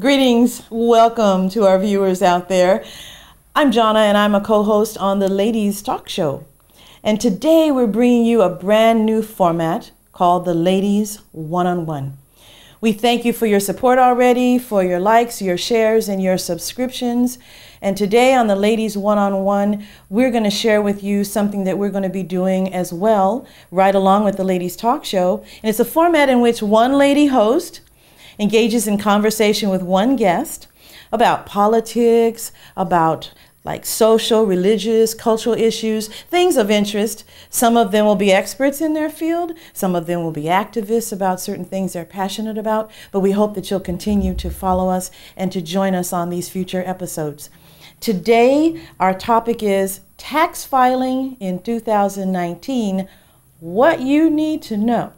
Greetings, welcome to our viewers out there. I'm Jahna and I'm a co-host on the Ladies Talk Show. And today we're bringing you a brand new format called the Ladies One-on-One. We thank you for your support already, for your likes, your shares, and your subscriptions. And today on the Ladies One-on-One, we're going to share with you something that we're going to be doing as well, right along with the Ladies Talk Show. And it's a format in which one lady host engages in conversation with one guest about politics, about like social, religious, cultural issues, things of interest. Some of them will be experts in their field. Some of them will be activists about certain things they're passionate about. But we hope that you'll continue to follow us and to join us on these future episodes. Today, our topic is tax filing in 2019, what you need to know.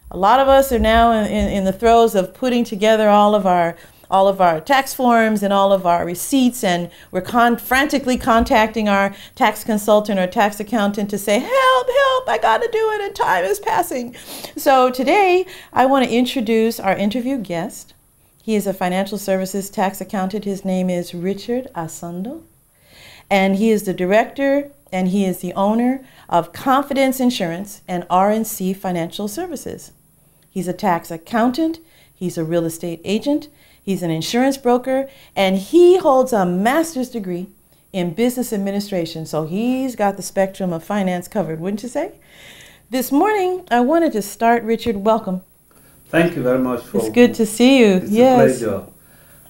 A lot of us are now in the throes of putting together all of our tax forms and all of our receipts, and we're frantically contacting our tax consultant or tax accountant to say, help, I got to do it and time is passing. So today I want to introduce our interview guest. He is a financial services tax accountant. His name is Richard Asondoh, and he is the director and he is the owner of Confidence Insurance and R&C Financial Services. He's a tax accountant, he's a real estate agent, he's an insurance broker, and he holds a master's degree in business administration. So he's got the spectrum of finance covered, wouldn't you say? This morning, I wanted to start, Richard, welcome. Thank you very much. It's good to see you. It's a pleasure.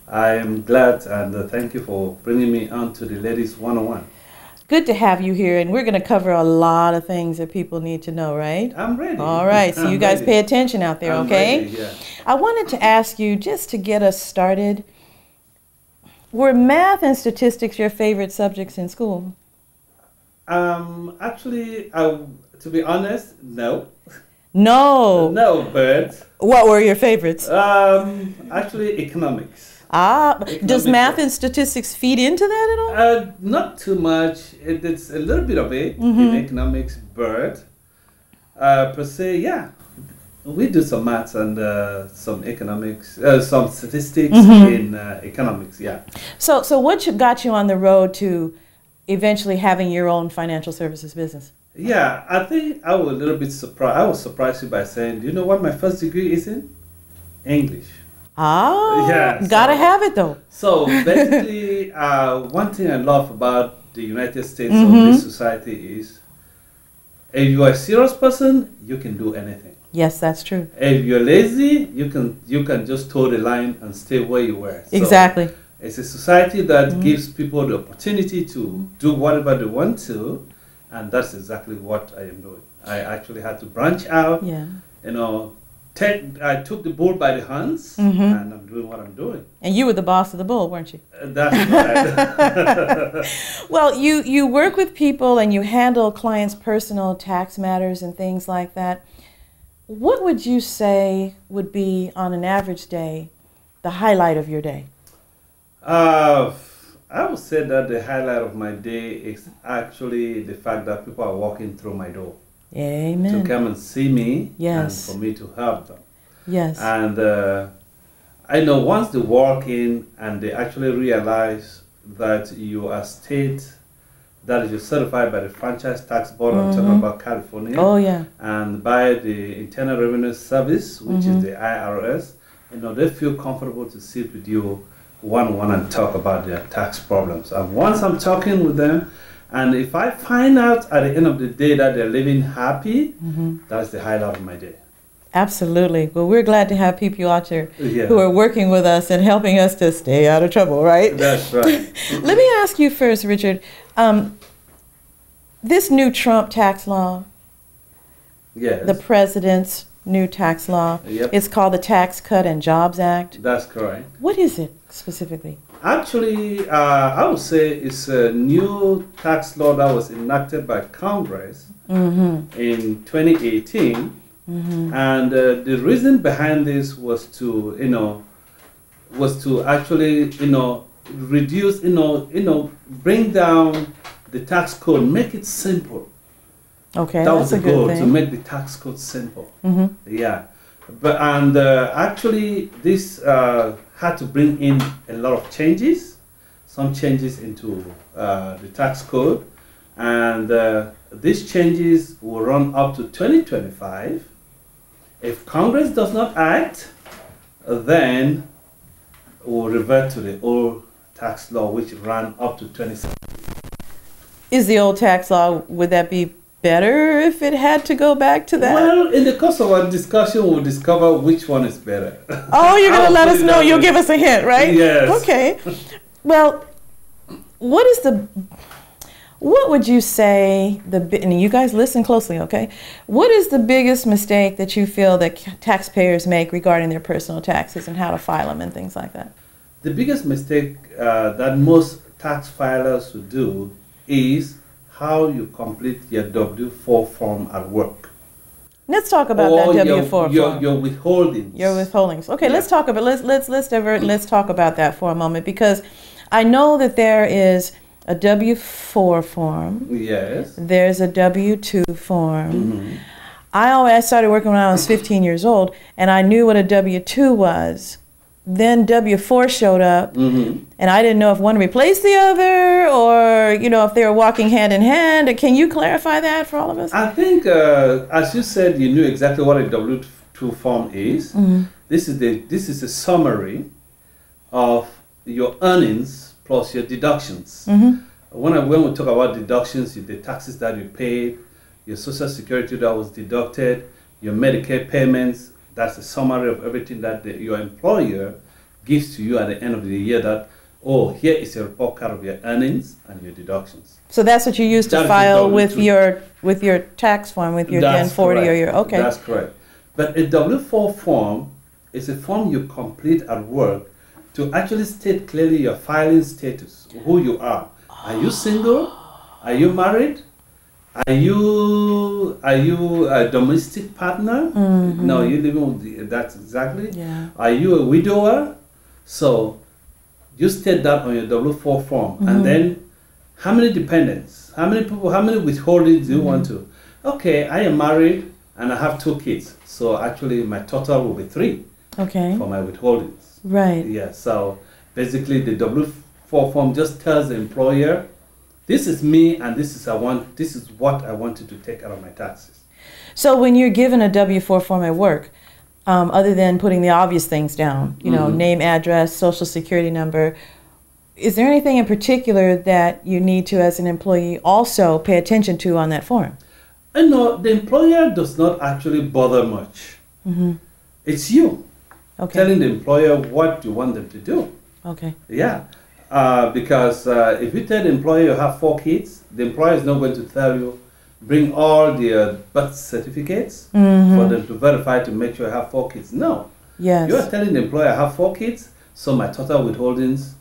I am glad, and thank you for bringing me on to the Ladies One-on-One. Good to have you here, and we're going to cover a lot of things that people need to know, right? I'm ready. All right, so you guys pay attention out there, okay? Ready, yeah. I wanted to ask you, just to get us started, were math and statistics your favorite subjects in school? Actually, to be honest, no. No. No, but... What were your favorites? Actually, economics. Does math and statistics feed into that at all? Not too much. It's a little bit of it in economics, but per se, yeah. We do some maths and some economics, some statistics in economics, yeah. So what got you on the road to eventually having your own financial services business? Yeah, I think I was a little bit surprised. I was surprised you by saying, do you know what my first degree is in? English. Yeah, gotta have it though. So basically, one thing I love about the United States of this society is, if you are a serious person, you can do anything. Yes, that's true. If you're lazy, you can just toe the line and stay where you were. So exactly. It's a society that gives people the opportunity to do whatever they want to, and that's exactly what I am doing. I actually had to branch out. Yeah. You know. I took the bull by the horns, and I'm doing what I'm doing. And you were the boss of the bull, weren't you? That's right. Well, you work with people and you handle clients' personal tax matters and things like that. What would you say would be, on an average day, the highlight of your day? I would say that the highlight of my day is actually the fact that people are walking through my door. Amen. To come and see me, yes, and for me to help them. Yes. And I know once they walk in and they actually realize that you are a state that is certified by the Franchise Tax Board, I'm talking about California. Oh, yeah. And by the Internal Revenue Service, which is the IRS, you know, they feel comfortable to sit with you one-on-one and talk about their tax problems. And once I'm talking with them, and if I find out at the end of the day that they're living happy, that's the highlight of my day. Absolutely. Well, we're glad to have people out there who are working with us and helping us to stay out of trouble, right? That's right. Let me ask you first, Richard. This new Trump tax law, the president's new tax law, it's called the Tax Cut and Jobs Act. That's correct. What is it specifically? Actually, I would say it's a new tax law that was enacted by Congress in 2018, and the reason behind this was to, actually, reduce, bring down the tax code, make it simple. Okay, that was that's the a goal, good thing. to make the tax code simple. Yeah. But actually, this had to bring in a lot of changes, some changes into the tax code, and these changes will run up to 2025. If Congress does not act, then we'll revert to the old tax law, which ran up to 2017. Is the old tax law, would that be better if it had to go back to that? Well, in the course of our discussion, we'll discover which one is better. Oh, you're going to let us know. You'll give us a hint, right? Yes. Okay. Well, what would you say, and you guys listen closely, okay? What is the biggest mistake that you feel that taxpayers make regarding their personal taxes and how to file them and things like that? The biggest mistake that most tax filers would do is how you complete your W-4 form at work. Let's talk about that W-4 form. Your withholdings. Your withholdings. Okay, let's talk about let's talk about that for a moment, because I know that there is a W-4 form. Yes. There's a W-2 form. I started working when I was 15 years old, and I knew what a W-2 was. Then W-4 showed up, and I didn't know if one replaced the other, or if they were walking hand in hand. Can you clarify that for all of us? I think, as you said, you knew exactly what a W-2 form is. This is a summary of your earnings plus your deductions. When we talk about deductions, the taxes that you paid, your Social Security that was deducted, your Medicare payments. That's a summary of everything that your employer gives to you at the end of the year, that, oh, here is a report card of your earnings and your deductions. So that's what you use to file with your tax form, with your 1040 or your, okay. That's correct. But a W-4 form is a form you complete at work to actually state clearly your filing status, who you are. Are you single? Are you married? Are you a domestic partner? No, you're living with that's exactly. Yeah. Are you a widower? So you state that on your W-4 form, and then how many dependents? How many people? How many withholdings do you want to? Okay, I am married and I have 2 kids. So actually, my total will be 3. Okay. For my withholdings. Right. Yeah. So basically, the W-4 form just tells the employer, this is me, and this is what I wanted to take out of my taxes. So when you're given a W-4 form at work, other than putting the obvious things down, name, address, social security number, is there anything in particular that you need to, as an employee, also pay attention to on that form? No, the employer does not actually bother much. It's you telling the employer what you want them to do. Okay. Yeah. Because if you tell the employer you have 4 kids, the employer is not going to tell you, bring all their birth certificates for them to verify to make sure I have 4 kids. No. Yes. You are telling the employer I have 4 kids, so my total withholdings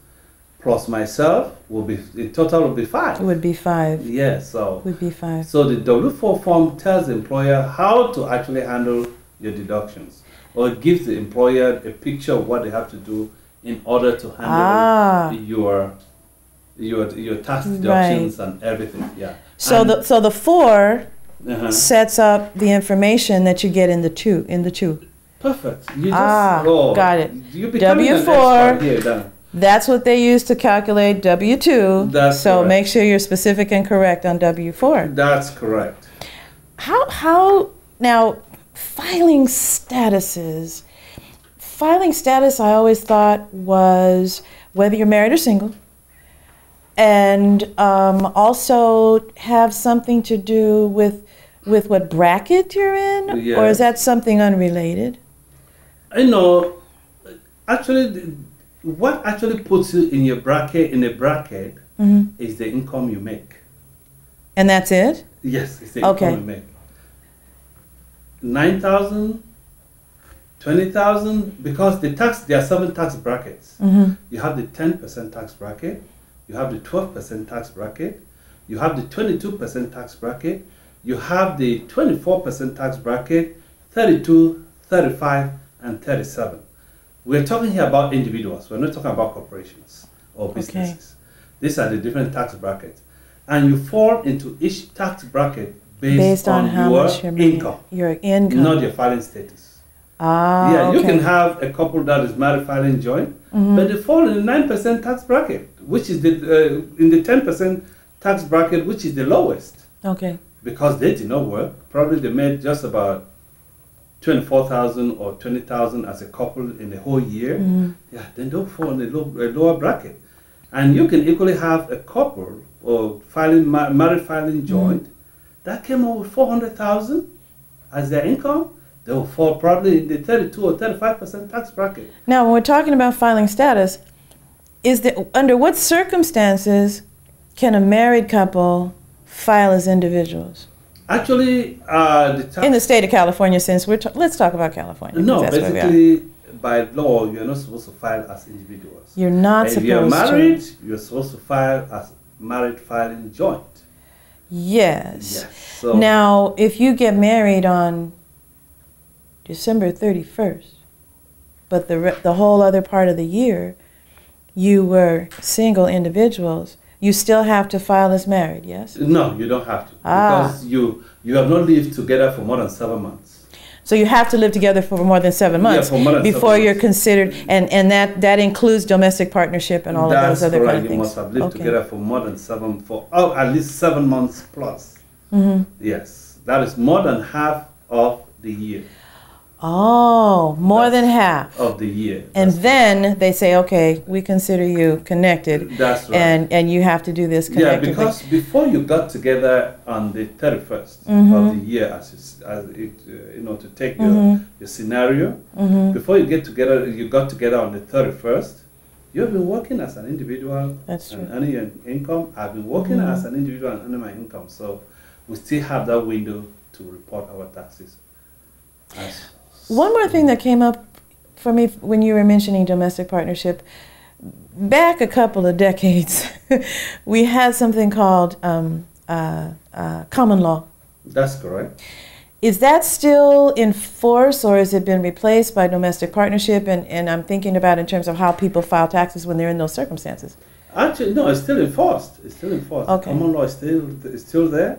plus myself the total will be 5. It would be 5. Yes, so. It would be 5. So the W-4 form tells the employer how to actually handle your deductions, or it gives the employer a picture of what they have to do in order to handle your tax deductions and everything. Yeah. So the 4 sets up the information that you get in the 2. Perfect. You just, got it. You're becoming an expert here, Dan. That's what they use to calculate W-2. That's so correct. Make sure you're specific and correct on W-4. That's correct. How now, filing statuses. Filing status, I always thought, was whether you're married or single, and also have something to do with what bracket you're in, Yes. or is that something unrelated? Actually, what actually puts you in a bracket is the income you make. And that's it? Yes, it's the income you make. 9,000, 20,000, because there are 7 tax brackets. You have the 10% tax bracket, you have the 12% tax bracket, you have the 22% tax bracket, you have the 24% tax bracket, 32, 35, and 37. We're talking here about individuals. We're not talking about corporations or businesses. These are the different tax brackets. And you fall into each tax bracket based on how your much income. Your income. Not your filing status. Ah, Yeah, okay. you can have a couple that is married filing joint, but they fall in the 9% tax bracket, which is in the 10% tax bracket, which is the lowest. Okay. Because they did not work. Probably they made just about 24,000 or 20,000 as a couple in the whole year. Yeah, then they'll fall in the lower bracket. And you can equally have a couple or married filing joint that came up with 400,000 as their income. They will fall probably in the 32 or 35% tax bracket. Now, when we're talking about filing status, under what circumstances can a married couple file as individuals? Actually, in the state of California, since let's talk about California. No, basically, by law, you're not supposed to file as individuals. You're not supposed to. If you're married, you're supposed to file as married filing joint. Yes. So now, if you get married on December 31st, but the whole other part of the year, you were single individuals, you still have to file as married, yes? No, you don't have to. Because you have not lived together for more than 7 months. So you have to live together for more than 7 months before you're considered, and that includes domestic partnership and all of those other kind of things. You must have lived together for more than at least 7 months plus. Yes, that is more than half of the year. Oh, more than half of the year. And then they say, okay, we consider you connected. That's right. And you have to do this connected. Yeah, because before you got together on the 31st of the year, to take your scenario, before you got together on the 31st, you've been working as an individual and earning your income. I've been working as an individual and earning my income. So we still have that window to report our taxes. One more thing that came up for me when you were mentioning domestic partnership, back a couple of decades, we had something called common law. That's correct. Is that still in force, or has it been replaced by domestic partnership? And I'm thinking about in terms of how people file taxes when they're in those circumstances. Actually, no, it's still enforced. It's still enforced. Okay. Common law is still there,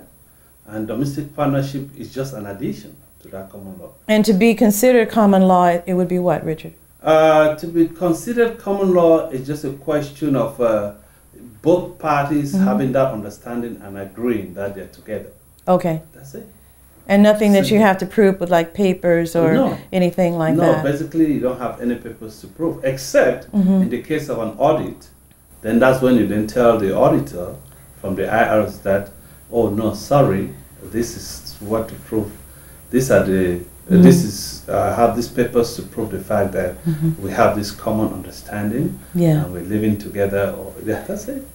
and domestic partnership is just an addition to that common law. And to be considered common law, it would be what, Richard? To be considered common law is just a question of both parties having that understanding and agreeing that they're together. Okay. That's it. And nothing that you have to prove with like papers or anything like that? No, basically you don't have any papers to prove, except in the case of an audit. Then that's when you then tell the auditor from the IRS that, oh no, sorry, this is what to prove. These are the, I have these papers to prove the fact that we have this common understanding and we're living together. That's it.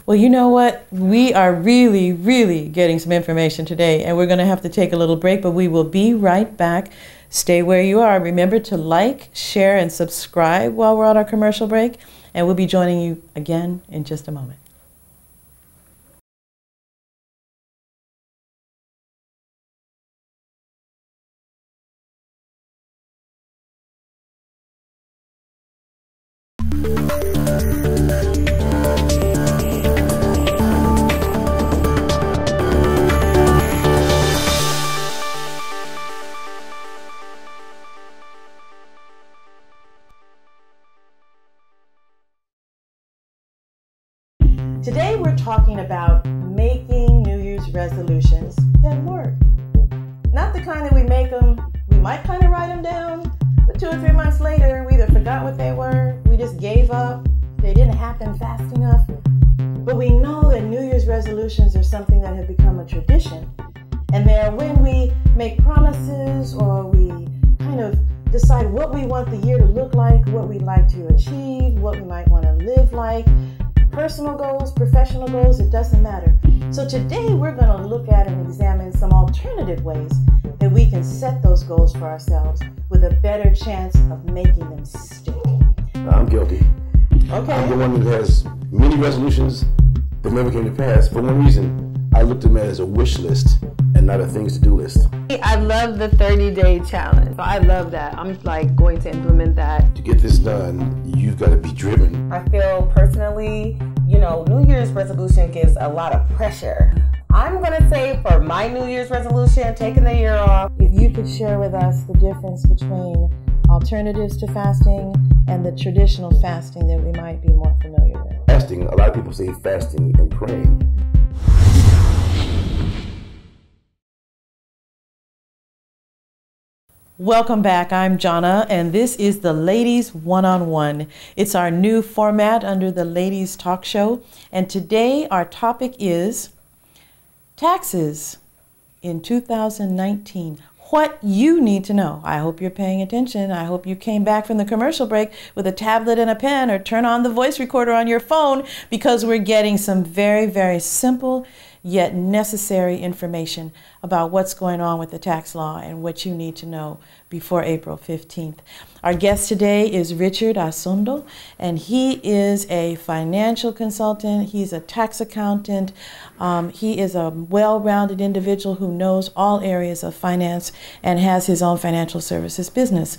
Well, you know what? We are really, really getting some information today, and we're going to have to take a little break, but we will be right back. Stay where you are. Remember to like, share, and subscribe while we're on our commercial break, and we'll be joining you again in just a moment. Today we're talking about making New Year's resolutions that work. Not the kind that we make them, we might kind of write them down, but 2 or 3 months later we either forgot what they were, we just gave up, they didn't happen fast enough. But we know that New Year's resolutions are something that have become a tradition. And they're when we make promises or we kind of decide what we want the year to look like, what we'd like to achieve, what we might want to live like. Personal goals, professional goals, it doesn't matter. So today we're going to look at and examine some alternative ways that we can set those goals for ourselves with a better chance of making them stick. I'm guilty. Okay. I'm the one who has many resolutions that never came to pass. For one reason, I looked at them as a wish list and not a things to do list. I love the 30-day challenge. I love that. I'm like going to implement that. To get this done, you've got to be driven. I feel personally, New Year's resolution gives a lot of pressure. I'm going to say for my New Year's resolution, taking the year off. If you could share with us the difference between alternatives to fasting and the traditional fasting that we might be more familiar with. Fasting, a lot of people say fasting and praying. Welcome back. I'm Jahna, and this is the Ladies One-on-One. It's our new format under the Ladies Talk Show, and today our topic is taxes in 2019. What you need to know. I hope you're paying attention. I hope you came back from the commercial break with a tablet and a pen, or turn on the voice recorder on your phone, because we're getting some very, very simple yet necessary information about what's going on with the tax law and what you need to know before April 15th. Our guest today is Richard Asondoh, and he is a financial consultant. He's a tax accountant. He is a well-rounded individual who knows all areas of finance and has his own financial services business.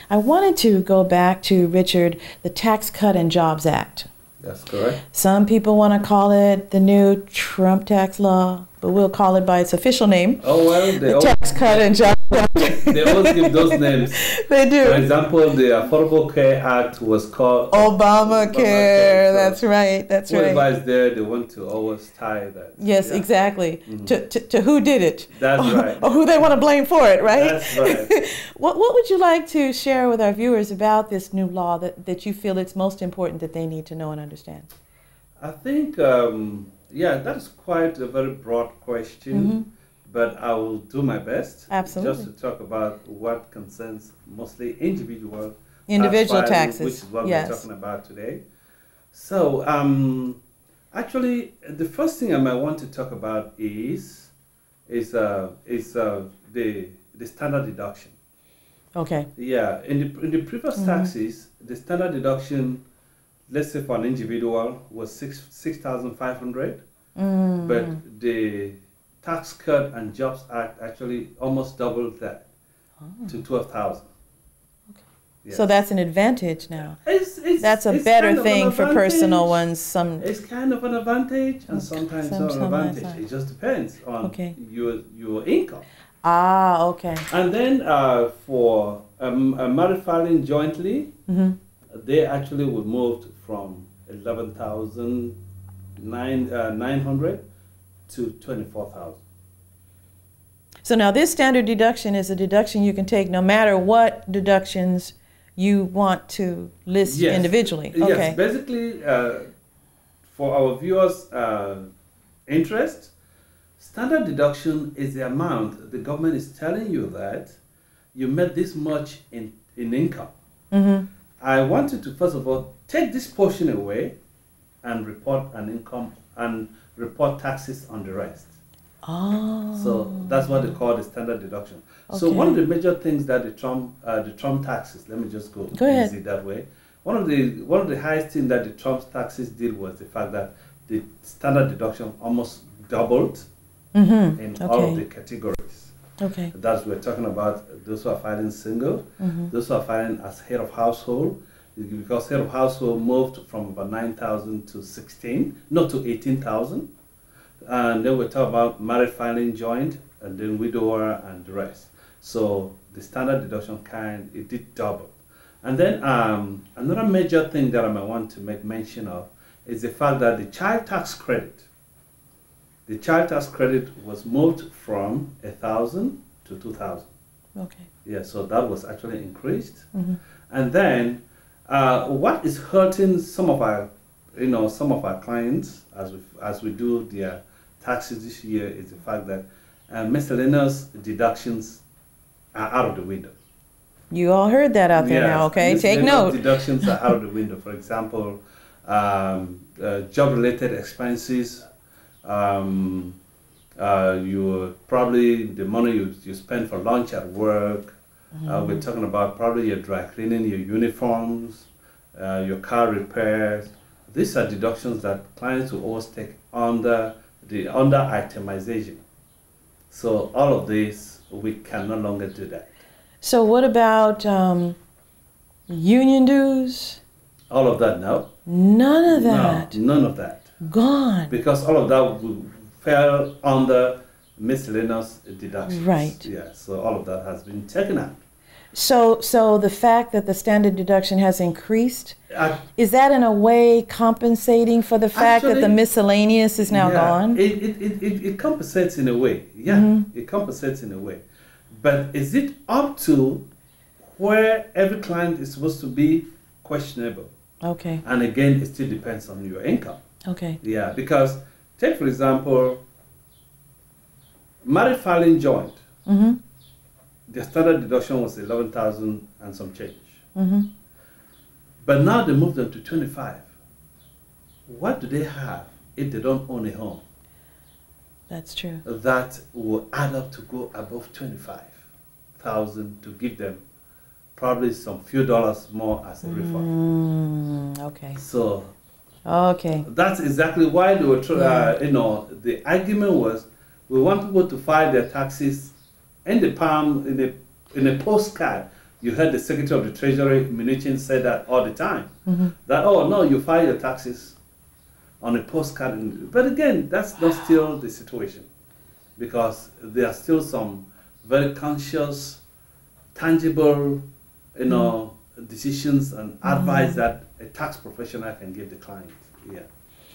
I wanted to go back to, Richard, the Tax Cut and Jobs Act. That's correct. Some people want to call it the new Trump tax law, but we'll call it by its official name. Oh, well, the Tax Cut and Jobs Act. They always give those names. They do. For example, the Affordable Care Act was called Obamacare. That's right. That's right. Whoever is there, they want to always tie that. Yes, yeah. Exactly. To who did it. That's right. Or who they want to blame for it, right? That's right. What would you like to share with our viewers about this new law that you feel it's most important that they need to know and understand? I think, that's quite a very broad question, but I will do my best. Absolutely. Just to talk about what concerns mostly individual taxes, which is what we're talking about today. So, actually, the first thing I might want to talk about is the standard deduction. Okay. Yeah, in the previous taxes, the standard deduction, let's say for an individual, was 6,500, but the Tax Cut and Jobs Act actually almost doubled that to 12,000. Okay. Yes. So that's an advantage now. That's a better thing for personal ones. It's kind of an advantage, and sometimes not an advantage. It just depends on your income. Ah, okay. And then for a married filing jointly, they actually were moved from 11,900 to 24,000. So now this standard deduction is a deduction you can take no matter what deductions you want to list individually. Okay. Yes, basically for our viewers' interest, standard deduction is the amount the government is telling you that you made this much in income. I want you to, first of all, take this portion away and report an income and report taxes on the rest. Oh. So that's what they call the standard deduction. Okay. So one of the major things that the Trump taxes, let me just go ahead. easy that way. One of the highest things that the Trump taxes did was the fact that the standard deduction almost doubled in all of the categories. Okay. That's we're talking about those who are filing single, those who are filing as head of household, because head of household moved from about 9,000 to 18,000. And then we talk about married filing joint, and then widower and the rest. So the standard deduction it did double. And then another major thing that I might want to make mention of is the fact that the child tax credit was moved from 1,000 to 2,000. Okay. Yeah, so that was actually increased. And then what is hurting some of our clients as we do their taxes this year is the fact that miscellaneous deductions are out of the window. You all heard that out there now, okay? Take note. Deductions are out of the window. For example, job-related expenses. You probably the money you spend for lunch at work. We're talking about probably your dry cleaning, your uniforms, your car repairs. These are deductions that clients will always take under itemization. So all of this, we can no longer do that. So what about union dues? All of that, no. None of that. No, none of that. Gone. Because all of that will fell under miscellaneous deductions. Right. Yeah, so all of that has been taken out. So the fact that the standard deduction has increased, Uh, is that in a way compensating for the fact that the Actually, miscellaneous is now yeah, gone? it compensates in a way. Yeah, Mm-hmm. it compensates in a way. But is it up to where every client is supposed to be? Questionable. Okay. And again, it still depends on your income. Okay. Yeah, because take for example, married filing joint. Mm-hmm. The standard deduction was 11,000 and some change. Mm-hmm. But now they moved them to 25. What do they have if they don't own a home? That's true. That will add up to go above 25,000 to give them probably some few dollars more as a refund. Okay. So Okay. that's exactly why they were, the argument was we want people to file their taxes in the palm, in a postcard. You heard the Secretary of the Treasury, Mnuchin, say that all the time. That, oh no, you file your taxes on a postcard. But again, that's not still the situation, because there are still some very conscious, tangible, decisions and advice that a tax professional can give the client. Yeah.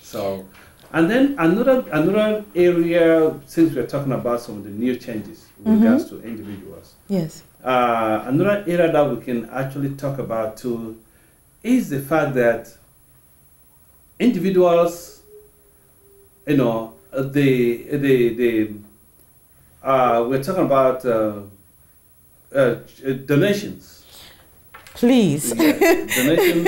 So, and then another area, since we're talking about some of the new changes with regards to individuals. Yes. Another area that we can actually talk about too is the fact that individuals, we're talking about donations. Please. Yes, donations,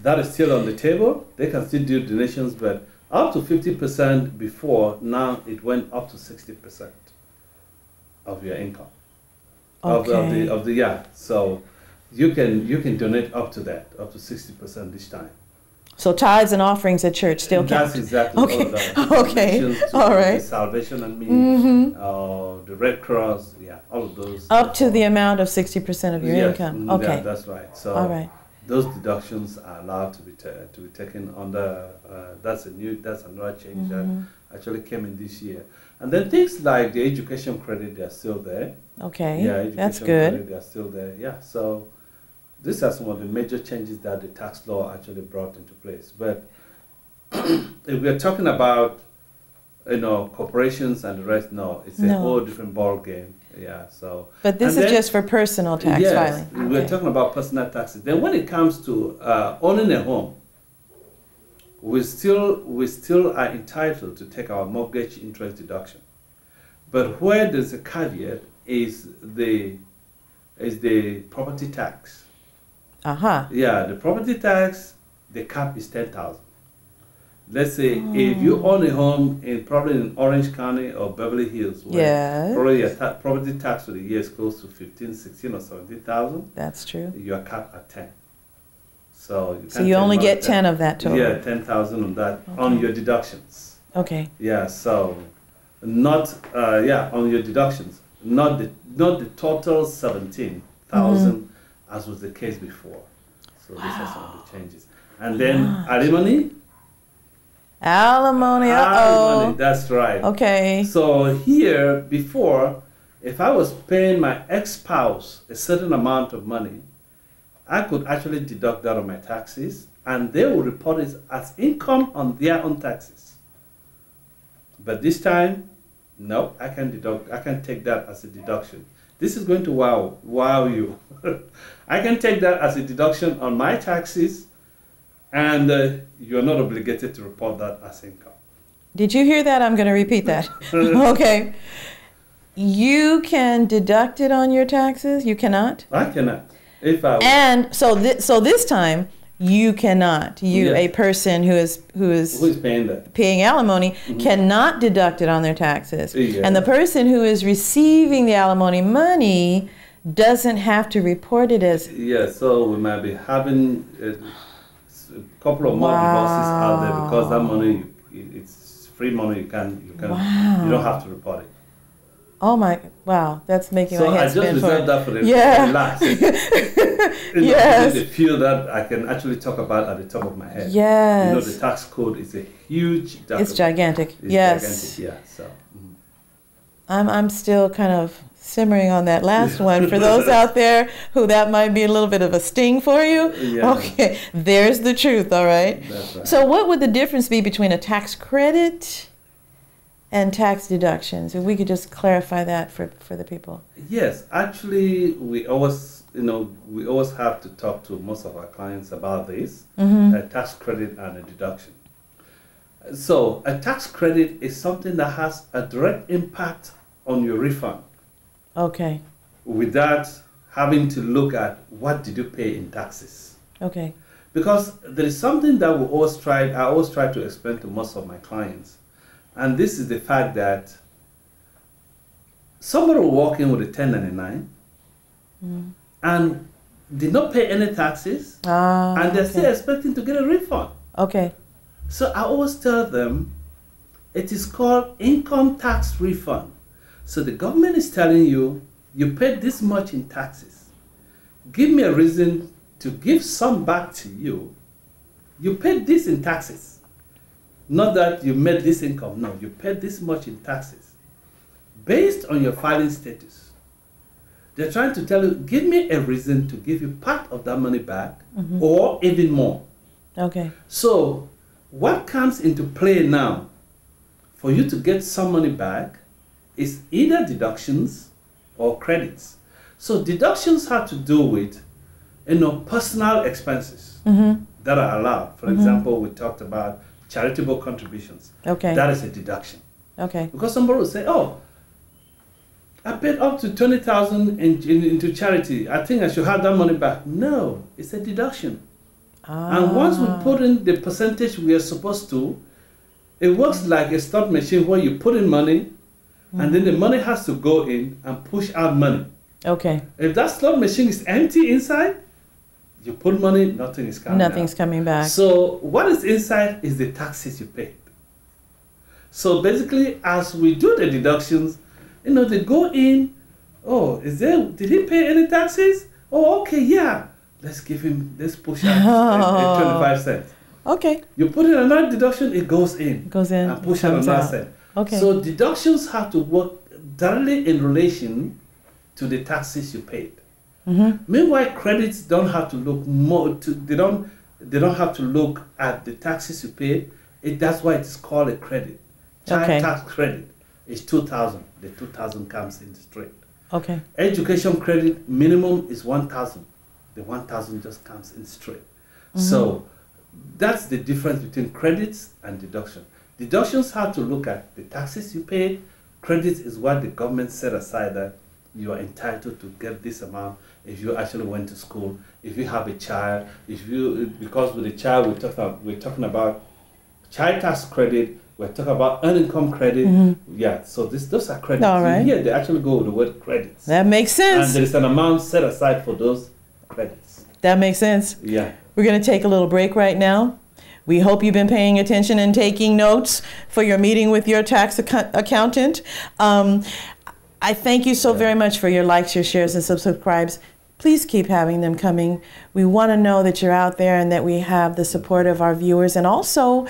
that is still on the table. They can still do donations, but up to 50% before, now it went up to 60% of your income. Okay. Of the yeah. So you can donate up to that, up to 60% this time. So tithes and offerings at church still count. That's exactly Okay. all of that. Okay. Donations to All right. the Salvation and Me, the Red Cross, yeah, all of those. Up to the amount of 60% of your Yes, income. yeah, Okay. that's right. So All right. those deductions are allowed to be taken under. That's another change that actually came in this year. And then things like the education credit, they are still there. Okay. Yeah, education That's good. credit, they are still there. Yeah, so these are some of the major changes that the tax law actually brought into place. But if we're talking about, corporations and the rest, no, it's a No. whole different ball game. Yeah, so. But this and is then- just for personal tax yes, filing. we're Okay. talking about personal taxes. Then when it comes to owning a home, we still are entitled to take our mortgage interest deduction. But where there's a caveat is the property tax. Aha. Yeah, the property tax, the cap is 10,000. Let's say if you own a home probably in Orange County or Beverly Hills, where Yes. probably your property tax for the year is close to 15, 16 or 17,000, That's true. you are capped at 10. So you, So can't you take only more get than 10 of that total. Yeah, 10,000 on that on your deductions. Okay. Yeah, so not on your deductions, not the total 17,000 as was the case before. So these are some of the changes. And then alimony. Alimony. Alimony, Uh-oh. that's right. Okay. So here, before, if I was paying my ex-spouse a certain amount of money, I could actually deduct that on my taxes, and they will report it as income on their own taxes. But this time, no, I can take that as a deduction. This is going to wow you. I can take that as a deduction on my taxes, and you're not obligated to report that as income. Did you hear that? I'm going to repeat that. Okay. You can deduct it on your taxes? You cannot? I cannot. If I And so this time you cannot. Yes. A person who is who is paying that? paying alimony cannot deduct it on their taxes. Yeah. And the person who is receiving the alimony money doesn't have to report it as Yeah, so we might be having a couple of more divorces out there because that money, it's free money. You don't have to report it. Oh my, wow, that's making my head spin. So I just reserved that for the last. Yes. The few that I can actually talk about at the top of my head. Yes. You know, the tax code is a huge document. It's gigantic. It's yes. gigantic, yeah. So. I'm still kind of simmering on that last one. For those out there who that might be a little bit of a sting for you, okay, there's the truth, all right? That's right. So what would the difference be between a tax credit and tax deductions? If we could just clarify that for the people. Yes, actually, we always have to talk to most of our clients about this, a tax credit and a deduction. So a tax credit is something that has a direct impact on your refund. Okay. Without having to look at what did you pay in taxes. Okay. Because there is something that I always try to explain to most of my clients. And this is the fact that somebody will walk in with a 1099 and did not pay any taxes, and they're still expecting to get a refund. Okay. So I always tell them it is called income tax refund. So the government is telling you, you paid this much in taxes. Give me a reason to give some back to you. You paid this in taxes. Not that you made this income. No, you paid this much in taxes. Based on your filing status, they're trying to tell you, give me a reason to give you part of that money back or even more. Okay. So what comes into play now for you to get some money back is either deductions or credits. So deductions have to do with, personal expenses that are allowed. For example, we talked about charitable contributions. Okay. That is a deduction. Okay. Because somebody will say, oh, I paid up to 20,000 into charity. I think I should have that money back. No, it's a deduction. And once we put in the percentage we are supposed to, it works like a slot machine where you put in money and then the money has to go in and push out money. Okay. If that slot machine is empty inside, you put money, nothing is coming Nothing's coming back. So what is inside is the taxes you paid. So basically, as we do the deductions, they go in, did he pay any taxes? Oh, okay, yeah. Let's push out 25 cents. Okay. You put in another deduction, it goes in. It goes in. And push out another cent. Okay. So deductions have to work directly in relation to the taxes you paid. Meanwhile, credits don't have to look they don't have to look at the taxes you paid. That's why it's called a credit. Child tax credit is 2,000. The 2,000 comes in straight. Okay. Education credit minimum is 1,000. The 1,000 just comes in straight. So that's the difference between credits and deduction. Deductions have to look at the taxes you paid. Credits is what the government set aside that you are entitled to get this amount if you actually went to school, if you have a child, because with a child we're talking about child tax credit, we're talking about earned income credit. Yeah, so those are credits. All right. Here they actually go with the word credits. That makes sense. And there is an amount set aside for those credits. That makes sense. Yeah. We're going to take a little break right now. We hope you've been paying attention and taking notes for your meeting with your tax accountant. I thank you so very much for your likes, your shares, and subscribes. Please keep having them coming. We want to know that you're out there and that we have the support of our viewers. And also,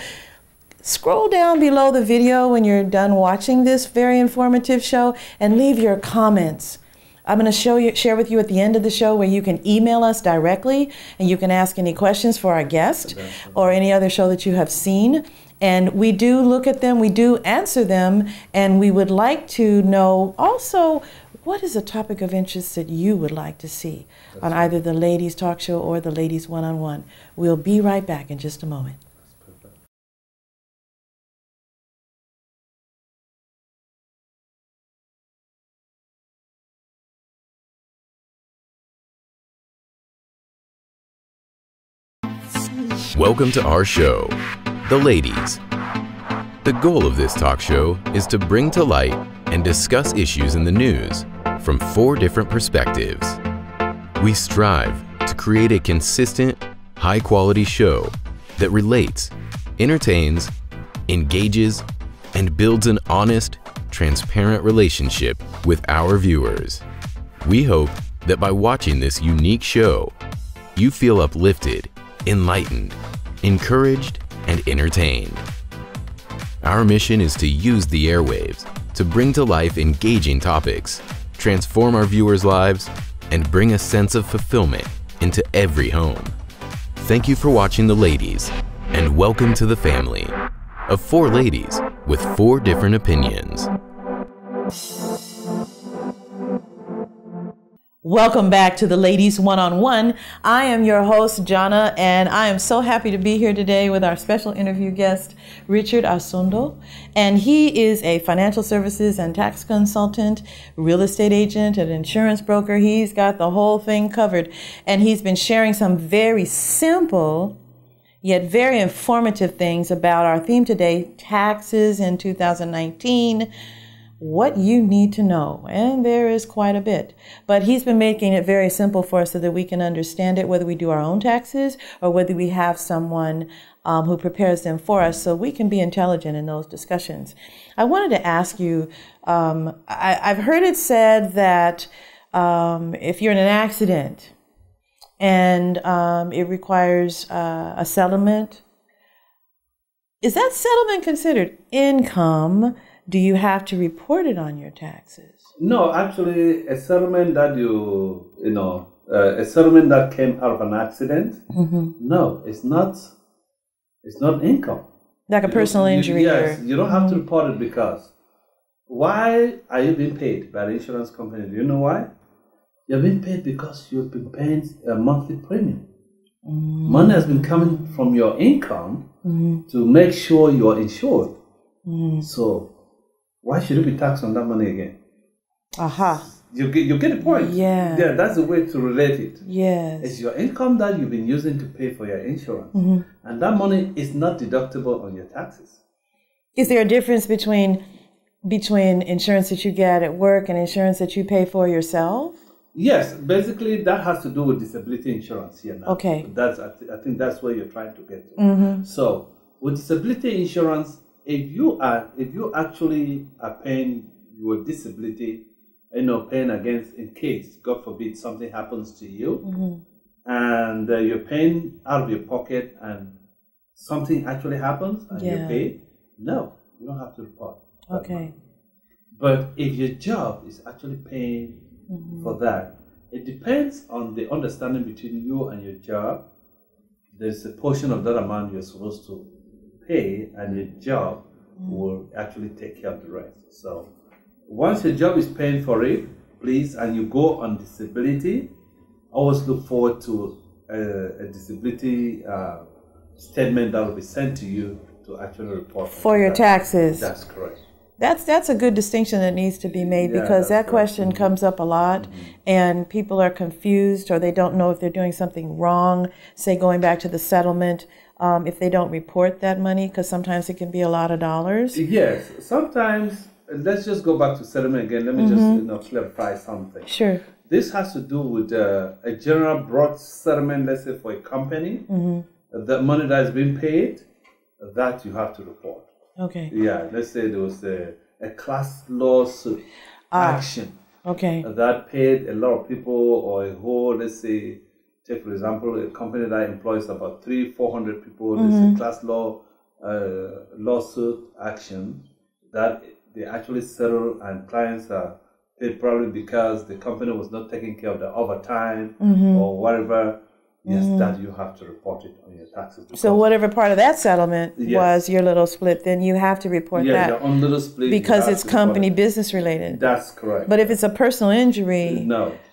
scroll down below the video when you're done watching this very informative show and leave your comments. I'm going to share with you at the end of the show where you can email us directly and you can ask any questions for our guest or any other show that you have seen. And we do look at them, we do answer them, and we would like to know also what is a topic of interest that you would like to see on either the Ladies Talk Show or the Ladies One-on-One. We'll be right back in just a moment. Welcome to our show, The Ladies. The goal of this talk show is to bring to light and discuss issues in the news from 4 different perspectives. We strive to create a consistent, high-quality show that relates, entertains, engages, and builds an honest, transparent relationship with our viewers. We hope that by watching this unique show, you feel uplifted, enlightened, encouraged, and entertained. Our mission is to use the airwaves to bring to life engaging topics, transform our viewers' lives, and bring a sense of fulfillment into every home. Thank you for watching The Ladies, and welcome to the family of 4 ladies with 4 different opinions. Welcome back to the Ladies One-on-One. I am your host, Jahna, and I am so happy to be here today with our special interview guest, Richard Asondoh. And he is a financial services and tax consultant, real estate agent, an insurance broker. He's got the whole thing covered. And he's been sharing some very simple yet very informative things about our theme today, taxes in 2019. What you need to know, and there is quite a bit. But he's been making it very simple for us so that we can understand it, whether we do our own taxes or whether we have someone who prepares them for us, so we can be intelligent in those discussions. I wanted to ask you, I've heard it said that if you're in an accident and it requires a settlement, is that settlement considered income? Do you have to report it on your taxes? No, actually, a settlement that a settlement that came out of an accident, no, it's not income. Like a personal injury? Yes, you don't have to report it because why are you being paid by the insurance company? Do you know why? You're being paid because you've been paying a monthly premium. Money has been coming from your income to make sure you're insured. So why should you be taxed on that money again? Aha. You get the point. Yeah. Yeah, that's the way to relate it. Yes. It's your income that you've been using to pay for your insurance. And that money is not deductible on your taxes. Is there a difference between insurance that you get at work and insurance that you pay for yourself? Yes, basically that has to do with disability insurance here now. Okay. I think that's where you're trying to get to. So with disability insurance, if you actually are paying your disability, paying against in case, God forbid, something happens to you, and you're paying out of your pocket and something actually happens and you pay, no, you don't have to report. Okay. But if your job is actually paying for that, it depends on the understanding between you and your job. There's a portion of that amount you're supposed to pay, and your job will actually take care of the rest. So once your job is paying for it, please, and you go on disability, always look forward to a disability statement that will be sent to you to actually report for your taxes. That's correct. That's a good distinction that needs to be made, because that question comes up a lot, and people are confused, or they don't know if they're doing something wrong, say going back to the settlement, if they don't report that money, because sometimes it can be a lot of dollars. Yes, sometimes, let's just go back to settlement again. Let me just clarify something. Sure. This has to do with a general broad settlement, let's say for a company, the money that is being paid, that you have to report. Okay. Yeah, let's say there was a class lawsuit action that paid a lot of people, or a whole, let's say, take for example, a company that employs about 300-400 people. There's a class lawsuit action that they actually settle, and clients are paid probably because the company was not taking care of the overtime or whatever. Yes, that you have to report it on your taxes. So whatever part of that settlement was your little split, then you have to report that. Yeah, your own little split. Because it's company business related. That's correct. But if it's a personal injury,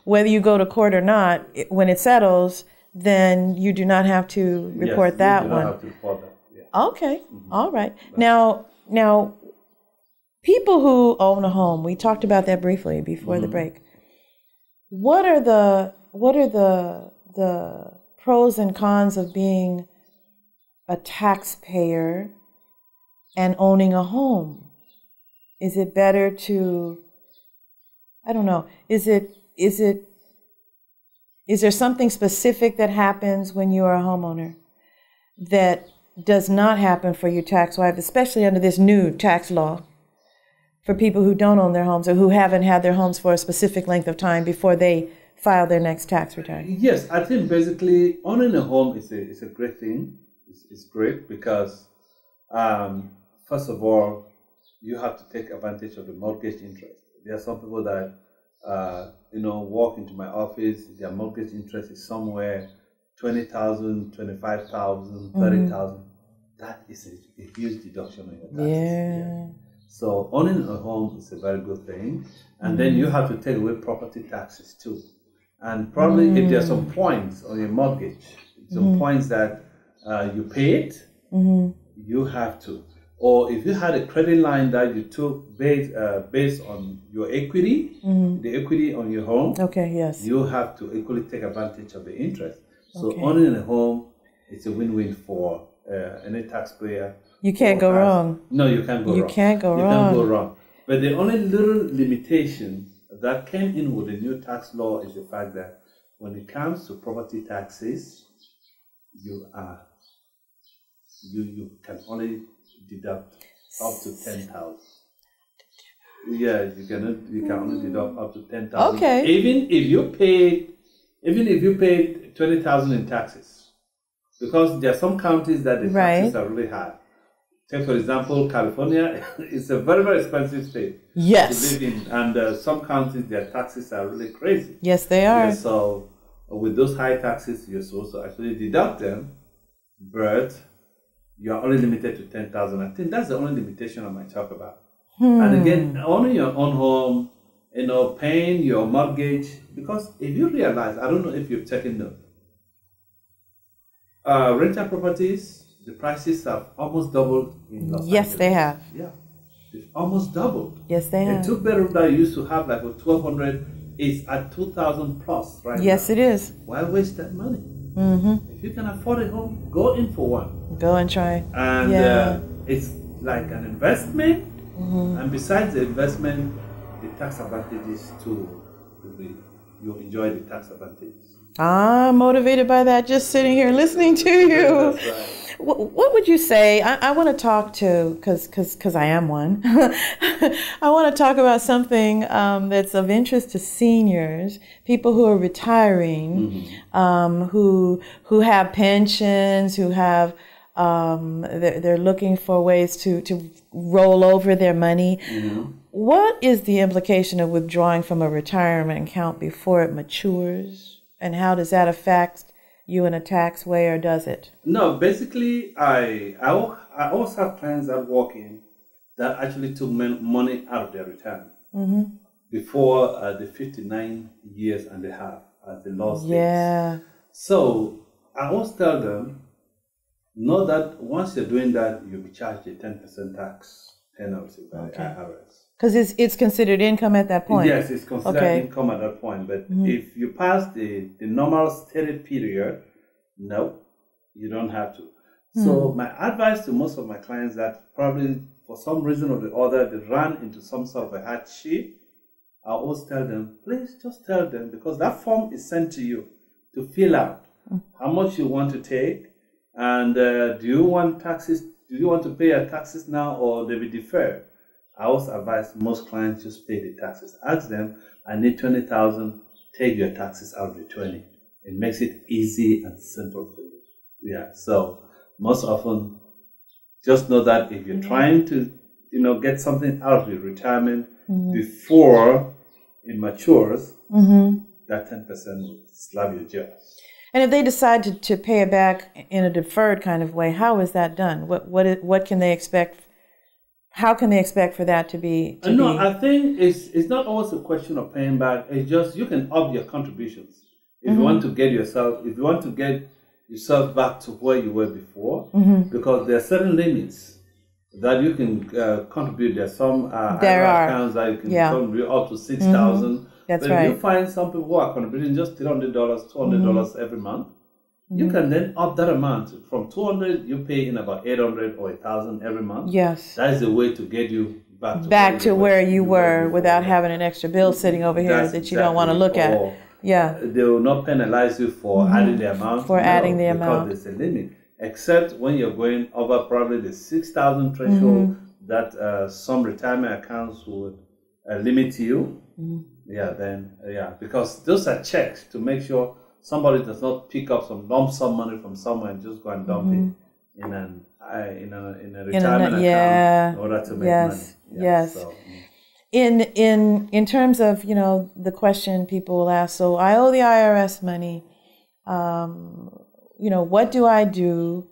whether you go to court or not, when it settles, then you do not have to report that one. You do not have to report that. Yeah. Okay, all right. Now, people who own a home, we talked about that briefly before the break. What are the pros and cons of being a taxpayer and owning a home? Is it better to, I don't know, is there something specific that happens when you are a homeowner that does not happen for your tax wife, especially under this new tax law for people who don't own their homes or who haven't had their homes for a specific length of time before they file their next tax return? Yes, I think basically owning a home is a great thing. It's great because, first of all, you have to take advantage of the mortgage interest. There are some people that, walk into my office, their mortgage interest is somewhere 20,000, 25,000, 30,000. That is a huge deduction on your taxes. Yeah. So owning a home is a very good thing. And then you have to take away property taxes too. And probably if there are some points on your mortgage, some points that you paid, you have to. Or if you had a credit line that you took based on your equity, the equity on your home, you have to equally take advantage of the interest. So owning a home, it's a win-win for any taxpayer. You can't go wrong. No, you can't go wrong. You can't go wrong. But the only little limitation that came in with the new tax law is the fact that when it comes to property taxes, you can only deduct up to 10,000. Yeah, you can only deduct up to 10,000. Okay. Even if you paid 20,000 in taxes, because there are some counties that the taxes are really high. Take for example, California is a very, very expensive state to live in, and some counties their taxes are really crazy. Yes, they are. Yeah, so with those high taxes, you're supposed to actually deduct them, but you are only limited to 10,000. I think that's the only limitation I might talk about. And again, owning your own home, paying your mortgage, because if you realize, I don't know if you've taken note, rental properties, the prices have almost doubled in Los Angeles. Yes, they have. Yeah, they've almost doubled. Yes, they have. A two-bedroom that used to have like a 1,200 is at 2,000 plus right now. Yes, it is. Why waste that money? If you can afford a home, go in for one. Go and try. And it's like an investment. And besides the investment, the tax advantages too. You enjoy the tax advantages. I'm motivated by that just sitting here listening to you. That's right. What would you say? I want to talk to, because I am one. I want to talk about something that's of interest to seniors, people who are retiring, who have pensions, who have they're looking for ways to roll over their money. What is the implication of withdrawing from a retirement account before it matures, and how does that affect you in a tax way, or does it? No, basically, I always have clients that walk in that actually took money out of their retirement before the 59 years and a half, as the law states. Yeah. So I always tell them, know that once you're doing that, you'll be charged a 10% tax penalty by the IRS. Because it's considered income at that point? Yes, it's considered income at that point. But if you pass the normal stated period, no, you don't have to. So my advice to most of my clients that probably for some reason or the other, they ran into some sort of a hardship, I always tell them, please just tell them, because that form is sent to you to fill out how much you want to take, and do you want taxes? Do you want to pay your taxes now, or they will defer? I also advise most clients just pay the taxes. Ask them, I need 20,000, take your taxes out of the 20. It makes it easy and simple for you. Yeah, so most often, just know that if you're trying to, get something out of your retirement before it matures, that 10% will slap your jaws. And if they decide to pay it back in a deferred kind of way, how is that done? What can they expect? How can they expect for that to be? I think it's not always a question of paying back. It's just you can up your contributions if you want to get yourself back to where you were before, because there are certain limits that you can contribute. There's some accounts that you can contribute up to 6,000. That's but if you find some people who are contributing just $300, $200 every month, you can then up that amount. From 200, you pay in about 800 or 1,000 every month. Yes. That is the way to get you back to where you were without having an extra bill sitting over here that you don't want to look at. Yeah. They will not penalize you for adding the amount. Adding the amount. Because there's a limit. Except when you're going over probably the 6,000 threshold, that some retirement accounts would limit you, because those are checks to make sure somebody does not pick up some lump sum money from somewhere and just go and dump it in a retirement account in order to make money. Yes. So, In terms of, the question people will ask, so I owe the IRS money, what do I do?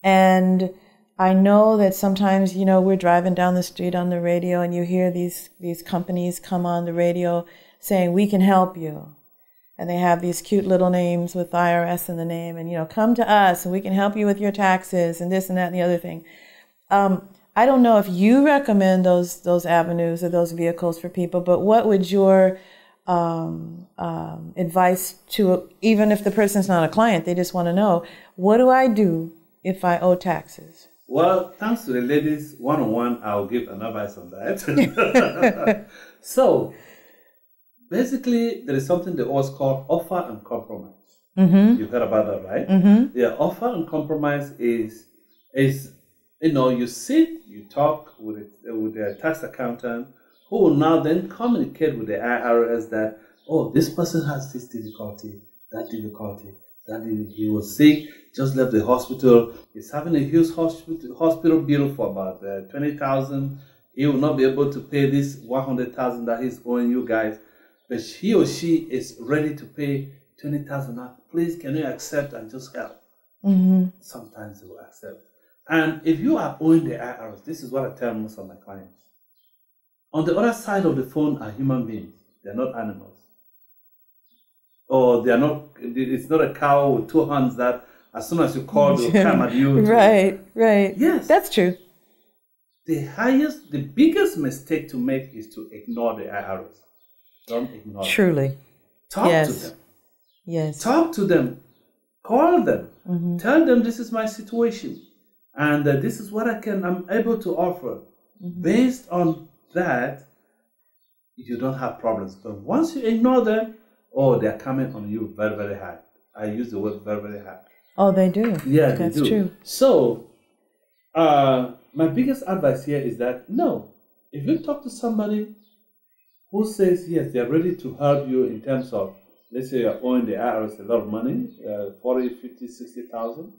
And I know that sometimes, we're driving down the street on the radio and you hear these companies come on the radio saying, we can help you. And they have these cute little names with IRS in the name and, come to us and we can help you with your taxes and this and that and the other thing. I don't know if you recommend those avenues or those vehicles for people, but what would your advice to, even if the person's not a client, they just want to know, what do I do if I owe taxes? Well, thanks to the ladies, one-on-one, I'll give an advice on that. So, basically, there is something they always call offer and compromise. You've heard about that, right? Yeah, offer and compromise is you sit, you talk with the tax accountant, who will now then communicate with the IRS that, this person has this difficulty, that he was sick, just left the hospital, he's having a huge hospital bill for about 20,000. He will not be able to pay this 100,000 that he's owing you guys, but he or she is ready to pay 20,000 now. Please, can you accept and just help? Sometimes they will accept. And if you are owing the IRS, this is what I tell most of my clients. On the other side of the phone are human beings. They're not animals. Or it's not a cow with two hands that as soon as you call, they'll come at you. Right. Yes. That's true. The biggest mistake to make is to ignore the IRS. Don't ignore them. Truly. Talk to them. Yes. Talk to them. Call them. Tell them this is my situation. And this is what I'm able to offer. Based on that, you don't have problems. But once you ignore them, they're coming on you very, very hard. I use the word very, very hard. Oh, they do. Yeah, that's they do. True. So, my biggest advice here is that, no, if you talk to somebody who says, yes, they're ready to help you in terms of, let's say you're owing the IRS a lot of money, 40, 50, 60,000.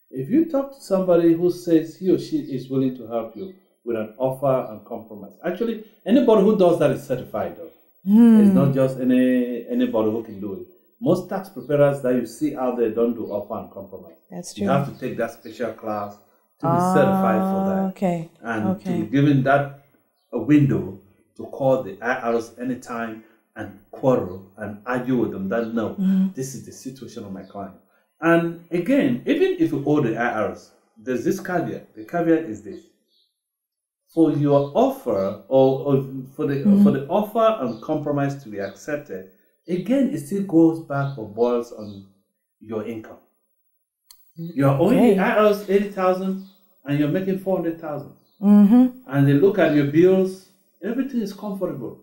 If you talk to somebody who says he or she is willing to help you with an offer and compromise, actually, anybody who does that is certified, though. It's not just anybody who can do it. Most tax preparers that you see out there don't do offer and compromise. That's true. You have to take that special class to be certified for that. Okay. And to be given that a window to call the IRS anytime and quarrel and argue with them that, no, this is the situation of my client. And again, even if you owe the IRS, there's this caveat. The caveat is this. For your offer or for the offer and compromise to be accepted, again, it still goes back or boils on your income. You're owing the IRS 80,000 and you're making 400,000. And they look at your bills, everything is comfortable.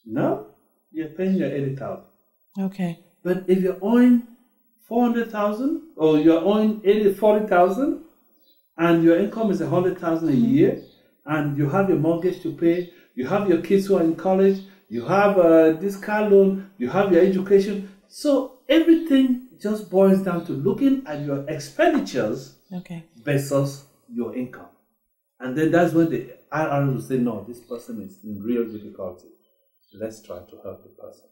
No, you're paying your 80,000. Okay. But if you're owing 400,000 or you're owing 40,000 and your income is 100,000 a year and you have your mortgage to pay, you have your kids who are in college, you have this car loan, you have your education. So everything just boils down to looking at your expenditures versus your income. And then that's when the IRS will say, no, this person is in real difficulty. Let's try to help the person.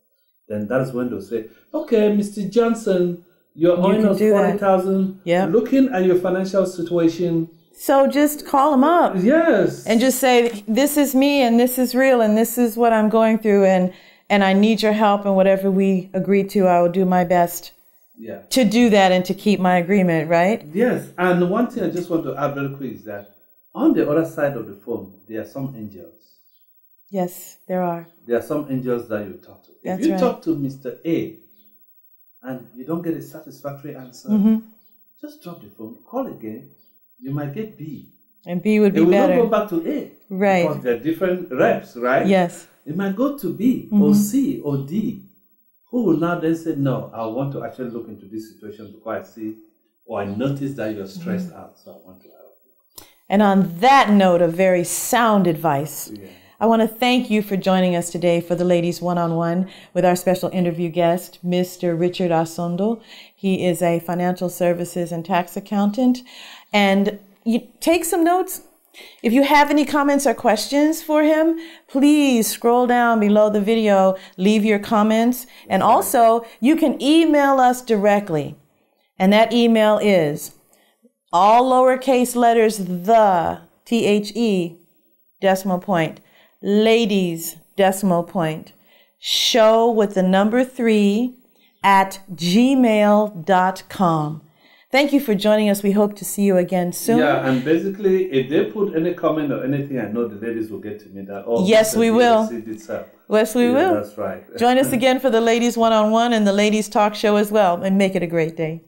Then that's when they'll say, okay, Mr. Johnson, you're owing us 40,000. Looking at your financial situation. So just call them up. Yes. And just say, this is me and this is real and this is what I'm going through and I need your help and whatever we agree to, I will do my best to do that and to keep my agreement, right? Yes. And one thing I just want to add very quick is that on the other side of the phone, there are some angels. Yes, there are. There are some angels that you talk to. That's if you right. talk to Mr. A and you don't get a satisfactory answer, just drop the phone, call again. You might get B. And B would be better. better. It will not go back to A. Right. Because they're different reps, right? Yes. It might go to B or C or D. Who will now then say, no, I want to actually look into this situation before I see or I notice that you're stressed out, so I want to help you. And on that note of very sound advice, I want to thank you for joining us today for the Ladies One-on-One with our special interview guest, Mr. Richard Asondoh. He is a financial services and tax accountant. And you take some notes. If you have any comments or questions for him, please scroll down below the video, leave your comments. And also, you can email us directly. And that email is all lowercase letters, the, THE, decimal point, ladies, decimal point, show with the number 3 at gmail.com. Thank you for joining us. We hope to see you again soon. Yeah, and basically, if they put any comment or anything, I know the ladies will get to me that. Oh, yes, we will. Yes, we will. That's right. Join us again for the Ladies One-on-One and the Ladies Talk Show as well, and make it a great day.